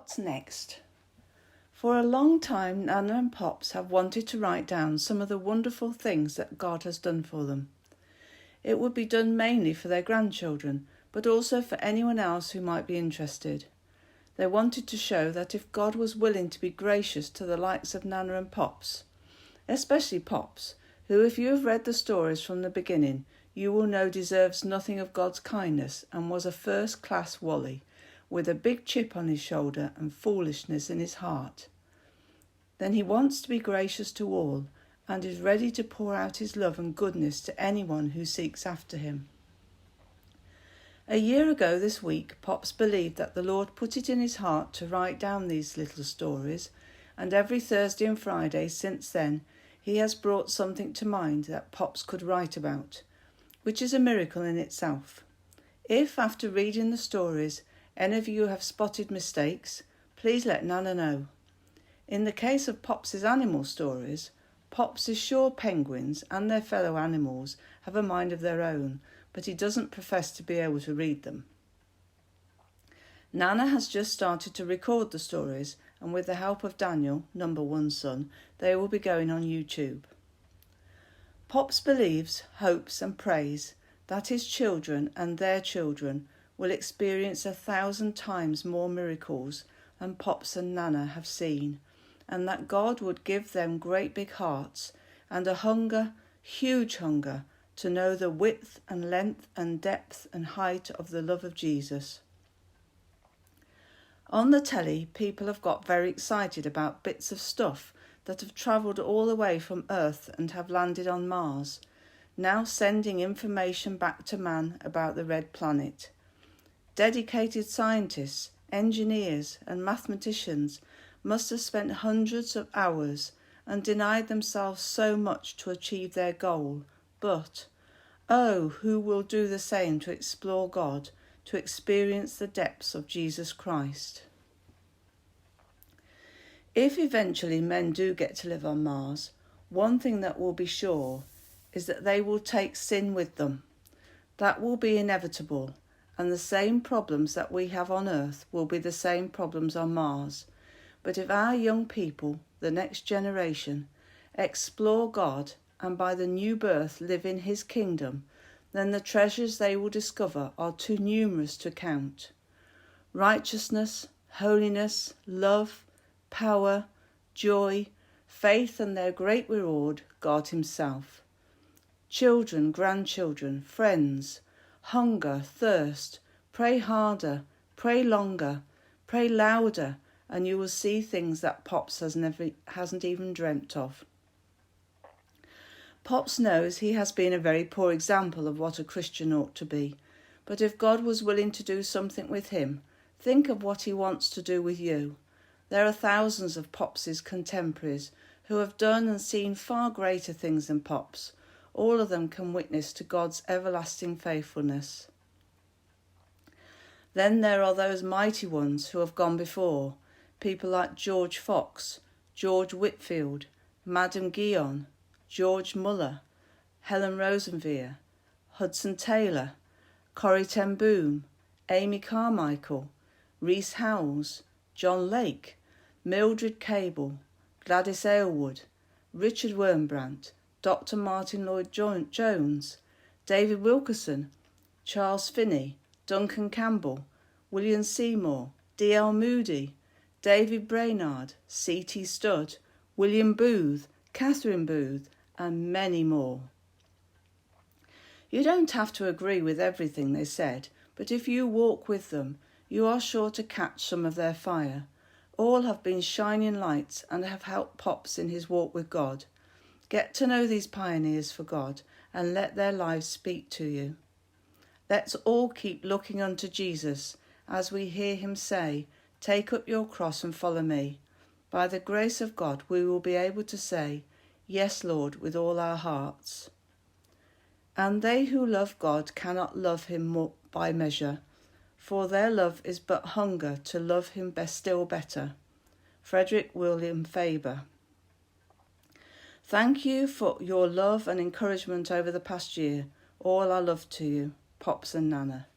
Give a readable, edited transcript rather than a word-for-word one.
What's next? For a long time, Nana and Pops have wanted to write down some of the wonderful things that God has done for them. It would be done mainly for their grandchildren, but also for anyone else who might be interested. They wanted to show that if God was willing to be gracious to the likes of Nana and Pops, especially Pops, who, if you have read the stories from the beginning, you will know deserves nothing of God's kindness and was a first-class Wally, with a big chip on his shoulder and foolishness in his heart. Then he wants to be gracious to all and is ready to pour out his love and goodness to anyone who seeks after him. A year ago this week, Pops believed that the Lord put it in his heart to write down these little stories, and every Thursday and Friday since then he has brought something to mind that Pops could write about, which is a miracle in itself. If, after reading the stories, any of you have spotted mistakes, please let Nana know. In the case of Pops' animal stories, Pops is sure penguins and their fellow animals have a mind of their own, but he doesn't profess to be able to read them. Nana has just started to record the stories, and with the help of Daniel, number 1 son, they will be going on YouTube. Pops believes, hopes and prays that his children and their children will experience 1,000 times more miracles than Pops and Nana have seen, and that God would give them great big hearts and a hunger, huge hunger, to know the width and length and depth and height of the love of Jesus. On the telly, people have got very excited about bits of stuff that have travelled all the way from Earth and have landed on Mars, now sending information back to man about the red planet. Dedicated scientists, engineers and mathematicians must have spent hundreds of hours and denied themselves so much to achieve their goal, but, oh, who will do the same to explore God, to experience the depths of Jesus Christ? If eventually men do get to live on Mars, one thing that will be sure is that they will take sin with them. That will be inevitable, and the same problems that we have on Earth will be the same problems on Mars. But if our young people, the next generation, explore God and by the new birth live in his kingdom, then the treasures they will discover are too numerous to count. Righteousness, holiness, love, power, joy, faith and their great reward, God himself. Children, grandchildren, friends, hunger, thirst, pray harder, pray longer, pray louder, and you will see things that Pops hasn't even dreamt of. Pops knows he has been a very poor example of what a Christian ought to be, but if God was willing to do something with him, think of what he wants to do with you. There are thousands of Pops' contemporaries who have done and seen far greater things than Pops. All of them can witness to God's everlasting faithfulness. Then there are those mighty ones who have gone before, people like George Fox, George Whitfield, Madame Guyon, George Muller, Helen Rosenveer, Hudson Taylor, Corrie ten Boom, Amy Carmichael, Rees Howells, John Lake, Mildred Cable, Gladys Aylward, Richard Wurmbrandt, Dr. Martin Lloyd-Jones, David Wilkerson, Charles Finney, Duncan Campbell, William Seymour, D.L. Moody, David Brainerd, C.T. Studd, William Booth, Catherine Booth, and many more. You don't have to agree with everything they said, but if you walk with them, you are sure to catch some of their fire. All have been shining lights and have helped Pops in his walk with God. Get to know these pioneers for God and let their lives speak to you. Let's all keep looking unto Jesus as we hear him say, "Take up your cross and follow me." By the grace of God, we will be able to say, "Yes, Lord," with all our hearts. And they who love God cannot love him more by measure, for their love is but hunger to love him still better. Frederick William Faber. Thank you for your love and encouragement over the past year. All our love to you, Pops and Nana.